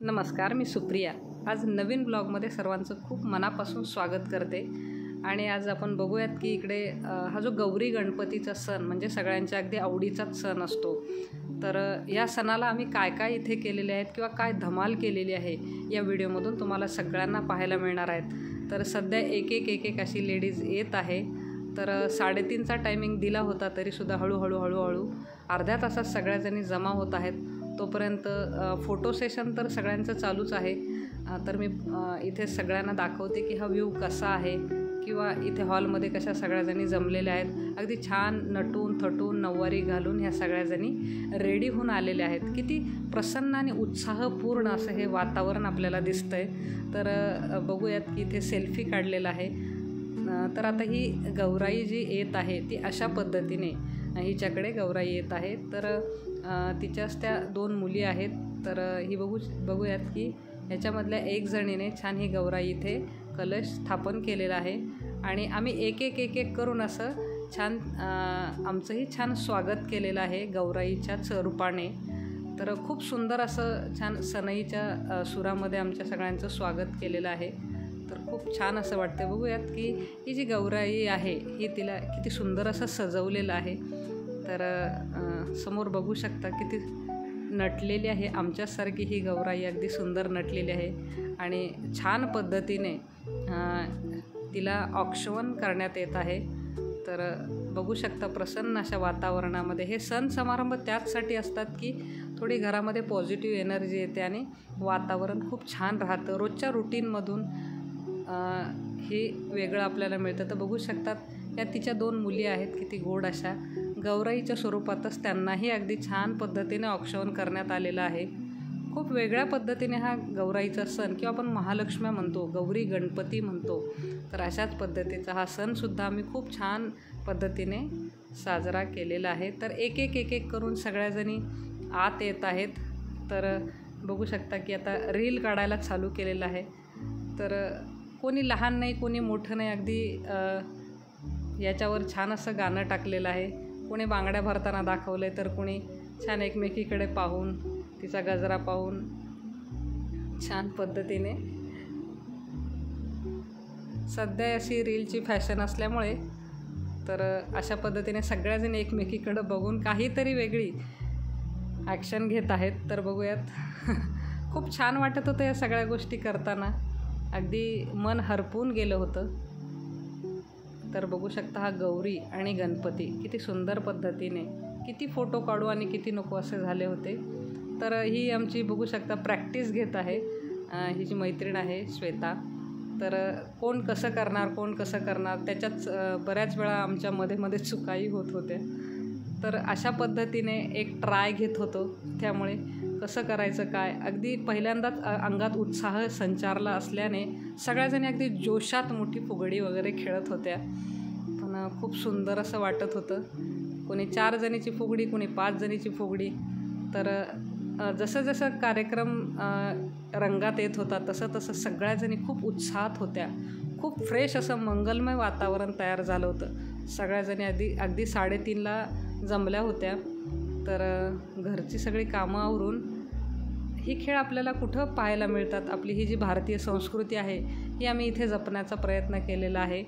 नमस्कार, मी सुप्रिया। आज नवीन ब्लॉगमध्ये सर्वांचं खूप मनापासून स्वागत करते। आणि आज आपण बघूयात की इकडे हा जो गौरी गणपतीचा सण म्हणजे सगळ्यांच्या अगदी आवडीचाच सण असतो। तर या सणाला आम्ही काय काय इथे केलेले आहेत किंवा काय धमाल केलेली आहे या व्हिडिओमधून तुम्हाला सगळ्यांना पाहायला मिळणार आहेत। तर सध्या एक अशी लेडीज येत आहे। तर 3:30चा टायमिंग दिला होता तरीसुद्धा हळूहळू अर्ध्या तासात सगळ्याजणी जमा होत आहेत। तोपर्यंत फोटो सेशन तर सगळ्यांचं चालूच आहे। तर मी इथे सगळ्यांना दाखवते की हा व्ह्यू कसा आहे किंवा इथे हॉलमध्ये कशा सगळ्याजणी जमलेल्या आहेत। अगदी छान नटून थटून नऊवारी घालून ह्या सगळ्याजणी रेडी होऊन आलेल्या आहेत। किती प्रसन्न आणि उत्साहपूर्ण असं हे वातावरण आपल्याला दिसतंय। तर बघूयात की इथे सेल्फी काढलेला आहे। तर आता ही गौराई जी येत आहे ती अशा पद्धतीने हिच्याकडे गौराई येत आहे। तर तिच्याच त्या 2 मुली आहेत। तर ही बघूयात की ह्याच्यामधल्या एक जणीने छान ही गौराई इथे कलश स्थापन केलेला आहे। आणि आम्ही एक करून असं छान आमचंही छान स्वागत केलेलं आहे गौराईच्याच रूपाने। तर खूप सुंदर असं छान सनईच्या सुरामध्ये आमच्या सगळ्यांचं स्वागत केलेलं आहे। तर खूप छान असं वाटतं। बघूयात की ही जी गौराई आहे ही तिला किती सुंदर असं सजवलेलं आहे। तर समोर बघू शकता किती नटलेली आहे। आमच्यासारखी ही गौराई अगदी सुंदर नटलेली आहे आणि छान पद्धतीने तिला औक्षवण करण्यात येत आहे। तर बघू शकता प्रसन्न अशा वातावरणामध्ये हे सण समारंभ त्याचसाठी असतात की थोडी घरामध्ये पॉझिटिव्ह एनर्जी येते आणि वातावरण खूप छान राहतं। रोजच्या रुटीनमधून हे वेगळं आपल्याला मिळतं। तर बघू शकतात या तिच्या 2 मुली आहेत किती गोड अशा गौराईच्या स्वरूपातच त्यांनाही अगदी छान पद्धतीने औक्षवण करण्यात आलेलं आहे। खूप वेगळ्या पद्धतीने हा गौराईचा सण किंवा आपण महालक्ष्म्या म्हणतो, गौरी गणपती म्हणतो, तर अशाच पद्धतीचा हा सणसुद्धा आम्ही खूप छान पद्धतीने साजरा केलेला आहे। तर एक करून सगळ्याजणी आत येत आहेत। तर बघू शकता की आता रील काढायला चालू केलेलं आहे। तर कोणी लहान नाही कोणी मोठं नाही, अगदी याच्यावर छान असं गाणं टाकलेलं आहे। कोणी बांगड्या भरताना दाखवलं आहे तर कोणी छान एकमेकीकडे पाहून तिचा गजरा पाहून छान पद्धतीने सध्या अशी रीलची फॅशन असल्यामुळे तर अशा पद्धतीने सगळ्याजण एकमेकीकडे बघून काहीतरी वेगळी ॲक्शन घेत आहेत। तर बघूयात खूप छान वाटत होतं या सगळ्या गोष्टी करताना, अगदी मन हरपून गेलं होतं। तर बघू शकता हा गौरी आणि गणपती किती सुंदर पद्धतीने किती फोटो काढू आणि किती नको असे झाले होते। तर ही आमची बघू शकता प्रॅक्टिस घेत आहे। ही जी मैत्रीण आहे श्वेता, तर कोण कसं करणार त्याच्याच बऱ्याच वेळा आमच्या मध्ये चुकाही होत होत्या। तर अशा पद्धतीने एक ट्राय घेत होतो, त्यामुळे कसं करायचं काय अगदी पहिल्यांदाच अंगात उत्साह संचारला असल्याने सगळ्याजणी अगदी जोशात मोठी फुगडी वगैरे खेळत होत्या। पण खूप सुंदर असं वाटत होतं। कोणी 4 जणीची फुगडी, कोणी 5 जणीची फुगडी। तर जसं कार्यक्रम रंगात येत होता तसं सगळ्याजणी खूप उत्साहात होत्या। खूप फ्रेश असं मंगलमय वातावरण तयार झालं होतं। सगळ्याजणी अगदी 3:30ला जमल्या होत्या। तर घरची सगळी कामं आवरून ही खेळ आपल्याला कुठं पाहायला मिळतात। आपली ही जी भारतीय संस्कृती आहे ही आम्ही इथे जपण्याचा प्रयत्न केलेला आहे।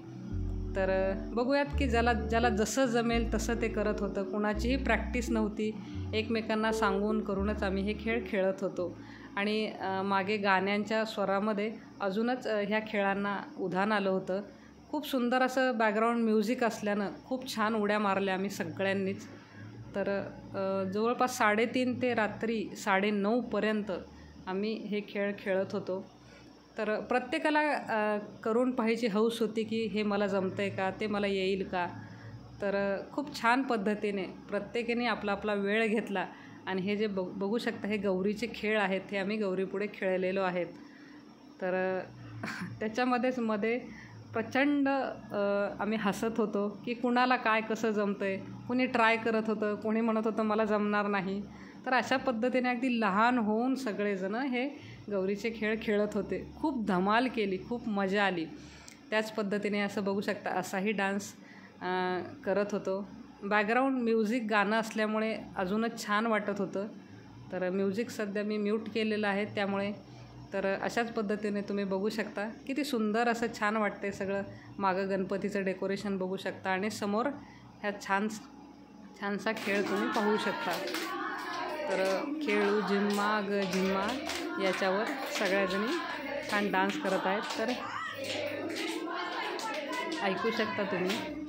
तर बघूयात की ज्याला जसं जमेल तसं ते करत होतं। कुणाचीही प्रॅक्टिस नव्हती, एकमेकांना सांगून करूनच आम्ही हे खेळ खेळत होतो। आणि मागे गाण्यांच्या स्वरामध्ये अजूनच ह्या खेळांना उधाण आलं होतं। खूप सुंदर असं बॅकग्राऊंड म्युझिक असल्यानं खूप छान उड्या मारल्या आम्ही सगळ्यांनीच। तर जवळपास 3:30 ते रात्री 9:30पर्यंत आम्ही हे खेळ खेळत होतो। तर प्रत्येकाला करून पाहायची हौस होती की हे मला जमतंय का, ते मला येईल का। तर खूप छान पद्धतीने प्रत्येकाने आपला वेळ घेतला आणि हे जे बघू शकता हे गौरीचे खेळ आहेत हे आम्ही गौरीपुढे खेळलेलो आहेत। तर त्याच्यामध्ये प्रचंड आम्ही हसत होतो की कुणाला काय कसं जमतंय। कुणी ट्राय करत होतं, कोणी म्हणत होतं मला जमणार नाही। तर अशा पद्धतीने अगदी लहान होऊन सगळेजण हे गौरीचे खेळ खेळत होते। खूप धमाल केली, खूप मजा आली। त्याच पद्धतीने असं बघू शकता असाही डान्स करत होतो। बॅकग्राऊंड म्युझिक गाणं असल्यामुळे अजूनच छान वाटत होतं। तर म्युझिक सध्या मी म्यूट केलेलं आहे त्यामुळे. तर अशाच पद्धतीने तुम्ही बघू शकता किती सुंदर असं छान वाटते सगळं. मागं गणपतीचं डेकोरेशन बघू शकता आणि समोर ह्या छानसा खेळ तुम्ही पाहू शकता. तर खेळू झिम्मा ग झिम्मा याच्यावर सगळ्याजणी छान डान्स करत आहेत. तर ऐकू शकता तुम्ही.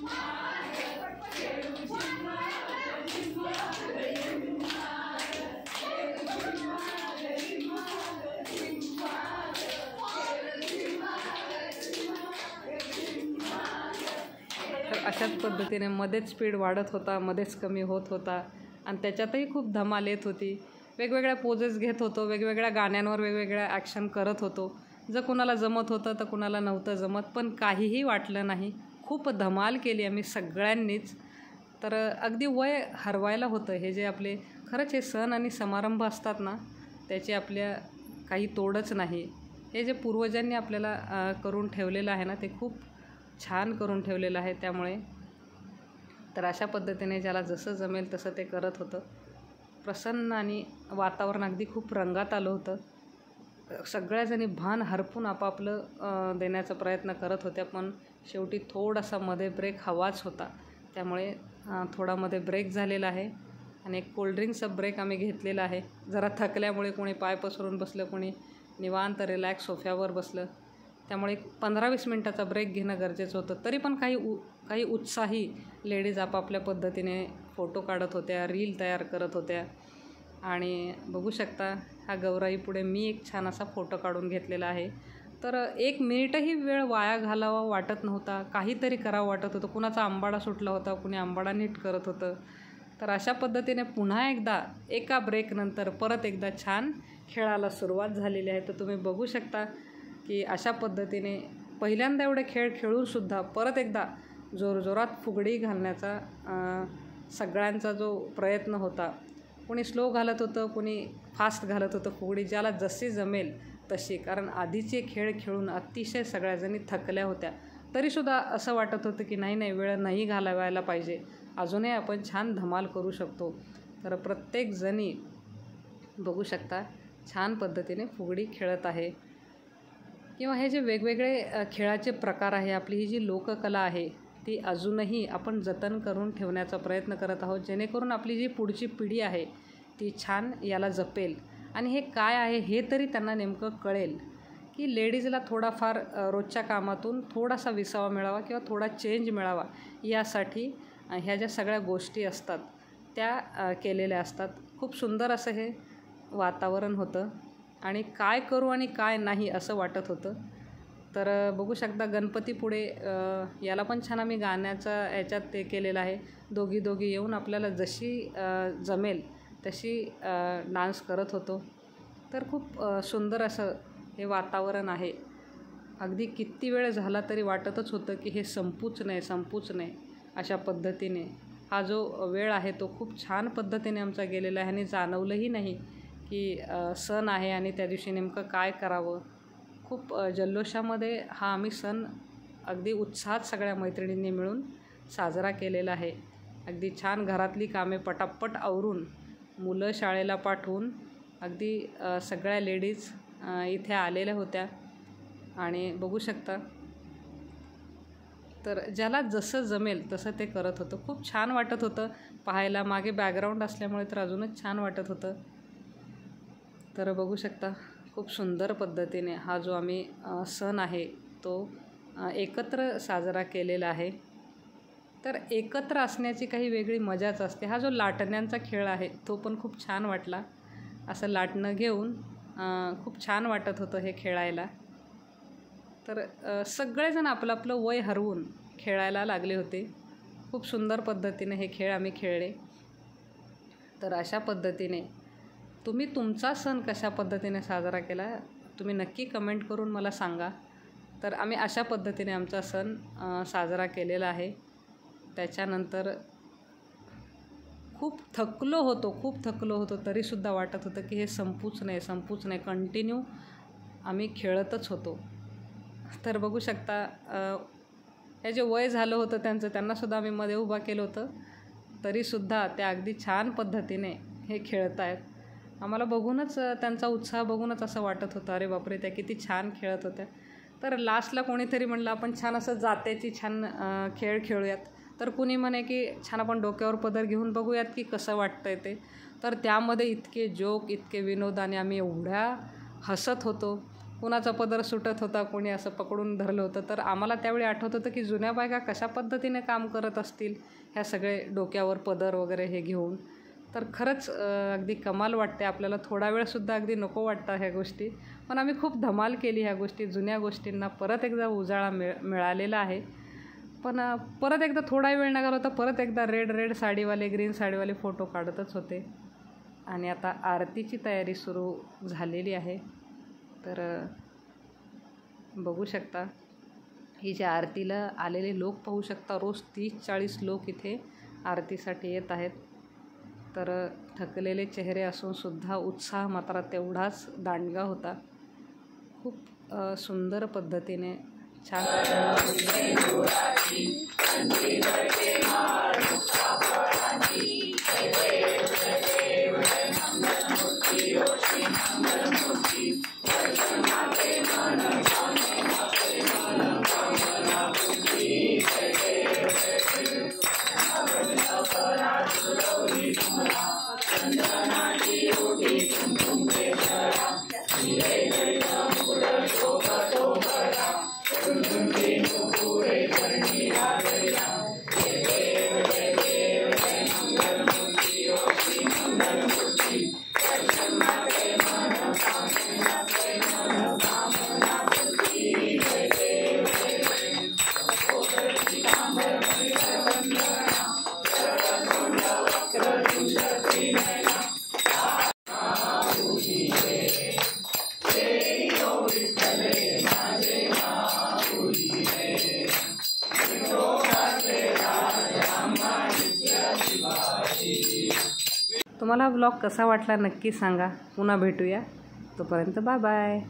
तर अशाच पद्धतीने मध्येच स्पीड वाढत होता, मध्येच कमी होत होता आणि त्याच्यातही खूप धमाल येत होती. वेगवेगळ्या पोजेस घेत होतो, वेगवेगळ्या गाण्यांवर वेगवेगळ्या ॲक्शन करत होतो. जर कुणाला जमत होतं तर कुणाला नव्हतं जमत, पण काहीही वाटलं नाही. खूप धमाल केली आम्ही सगळ्यांनीच. तर अगदी वय हरवायला होतं. हे जे आपले खरंच हे सण आणि समारंभ असतात ना, त्याची आपल्या काही तोडच नाही. हे जे पूर्वजांनी आपल्याला करून ठेवलेलं आहे ना, ते खूप छान करून ठेवलेलं आहे. त्यामुळे तर अशा पद्धतीने ज्याला जसं जमेल तसं ते करत होतं. प्रसन्न आणि वातावरण अगदी खूप रंगात आलं होतं. सगळ्याजणी भान हरपून आपापलं देण्याचा प्रयत्न करत होत्या, पण शेवटी थोडासा मध्ये ब्रेक हवाच होता. त्यामुळे थोडा मध्ये ब्रेक झालेला आहे आणि एक कोल्ड्रिंकचा ब्रेक आम्ही घेतलेला आहे. जरा थकल्यामुळे कोणी पाय पसरून बसलं, कोणी निवांत रिलॅक्स सोफ्यावर बसलं. त्यामुळे 15-20 मिनटाचा ब्रेक घेणं गरजेचं होतं. तरी पण काही उत्साही लेडीज आपापल्या पद्धतीने फोटो काढत होत्या, रील तयार करत होत्या. आणि बघू शकता हा गौराईपुढे मी एक छान असा फोटो काढून घेतलेला आहे. तर 1 मिनिटही वेळ वाया घालावा वाटत नव्हता. काहीतरी करावं वाटत होतं. कुणाचा आंबाडा सुटला होता, कुणी आंबाडा नीट करत होतं. तर अशा पद्धतीने पुन्हा एकदा एका ब्रेकनंतर परत एकदा छान खेळाला सुरुवात झालेली आहे. तर तुम्ही बघू शकता की अशा पद्धतीने पहिल्यांदा एवढे खेळ खेळूनसुद्धा परत एकदा जोरजोरात फुगडी घालण्याचा सगळ्यांचा जो प्रयत्न होता. कोणी स्लो घालत होतं, कोणी फास्ट घालत होतं फुगडी, ज्याला जशी जमेल तशी. कारण आधीचे खेळ खेळून अतिशय सगळ्याजणी थकल्या होत्या. तरीसुद्धा असं वाटत होतं की नाही वेळ नाही घालवायला पाहिजे, अजूनही आपण छान धमाल करू शकतो. तर प्रत्येकजणी बघू शकता छान पद्धतीने फुगडी खेळत आहे. किंवा हे जे वेगवेगळे खेळाचे प्रकार आहे, आपली ही जी लोककला आहे ती अजूनही आपण जतन करून ठेवण्याचा प्रयत्न करत आहोत, जेणेकरून आपली जी पुढची पिढी आहे ती छान याला जपेल. आणि हे काय आहे हे तरी त्यांना नेमकं कळेल की लेडीजला थोडाफार रोजच्या कामातून थोडासा विसावा मिळावा किंवा थोडा चेंज मिळावा, यासाठी ह्या ज्या सगळ्या गोष्टी असतात त्या केलेल्या असतात. खूप सुंदर असं हे वातावरण होतं आणि काय करू आणि काय नाही असं वाटत होतं. तर बघू शकता गणपतीपुढे याला पण छान आम्ही गाण्याचा याच्यात ते केलेलं आहे. दोघी येऊन आपल्याला जशी जमेल तशी डान्स करत होतो. तर खूप सुंदर असं हे वातावरण आहे. अगदी किती वेळ झाला तरी वाटतच होतं की हे संपूच नये अशा पद्धतीने हा जो वेळ आहे तो खूप छान पद्धतीने आमचा गेलेला आहे आणि जाणवलंही नाही की सण आहे आणि त्या दिवशी नेमकं काय करावं. खूप जल्लोषामध्ये हा आम्ही सण अगदी उत्साहात सगळ्या मैत्रिणींनी मिळून साजरा केलेला आहे. अगदी छान घरातली कामे पटापट आवरून, मुलं शाळेला पाठवून अगदी सगळ्या लेडीज इथे आलेल्या होत्या आणि बघू शकता. तर ज्याला जसं जमेल तसं ते करत होतं. खूप छान वाटत होतं पाहायला. मागे बॅकग्राऊंड असल्यामुळे तर अजूनच छान वाटत होतं. तर बघू शकता खूप सुंदर पद्धतीने हा जो आम्ही सण आहे तो एकत्र साजरा केलेला आहे. तर एकत्र असण्याची काही वेगळी मजाच असते. हा जो लाटण्यांचा खेळ आहे तो पण खूप छान वाटला. असं लाटणं घेऊन खूप छान वाटत होतं हे खेळायला. तर सगळेजण आपलं आपलं वय हरवून खेळायला लागले होते. खूप सुंदर पद्धतीने हे खेळ आम्ही खेळले. तर अशा पद्धतीने तुम्ही तुमचा सण कशा पद्धतीने साजरा केला तुम्ही नक्की कमेंट करून मला सांगा. तर आम्ही अशा पद्धतीने आमचा सण साजरा केलेला आहे. त्याच्यानंतर खूप थकलो होतो तरीसुद्धा वाटत होतं की हे संपूच नये. कंटिन्यू आम्ही खेळतच होतो. तर बघू शकता हे जे वय झालं होतं त्यांनासुद्धा आम्ही मध्ये उभा केलं होतं, तरीसुद्धा त्या अगदी छान पद्धतीने हे खेळत आहेत. आम्हाला बघूनच त्यांचा उत्साह बघूनच असं वाटत होतं, अरे बापरे त्या किती छान खेळत होत्या. तर लास्टला कोणीतरी म्हणलं आपण छान असं जात्याची छान खेळ खेळूयात. तर कुणी म्हणे की छान आपण डोक्यावर पदर घेऊन बघूयात की कसं वाटतंय ते. तर त्यामध्ये इतके जोक, इतके विनोद आणि आम्ही एवढ्या हसत होतो. कुणाचा पदर सुटत होता, कोणी असं पकडून धरलं होतं. तर आम्हाला त्यावेळी आठवत होतं की जुन्या बायका कशा पद्धतीने काम करत असतील ह्या सगळे डोक्यावर पदर वगैरे हे घेऊन. तर खरंच अगदी कमाल वाटते आपल्याला. थोडा वेळसुद्धा अगदी नको वाटतं ह्या गोष्टी, पण आम्ही खूप धमाल केली ह्या गोष्टी. जुन्या गोष्टींना परत एकदा उजाळा मिळालेला आहे. पण परत एकदा थोडा वेळ निघाला होता, परत एकदा रेड साडीवाले, ग्रीन साडीवाले फोटो काढतच होते. आणि आता आरतीची तयारी सुरू झालेली आहे. तर बघू शकता ही जे आरतीला आलेले लोक पाहू शकता. रोज 30-40 लोक इथे आरतीसाठी येत आहेत. तर थकलेले चेहरे असूनसुद्धा उत्साह मात्र तेवढाच दांडगा होता. खूप सुंदर पद्धतीने छान तुम्हाला ब्लॉग कसा वाटला नक्की सांगा. पुन्हा भेटूया. तोपर्यंत बाय बाय.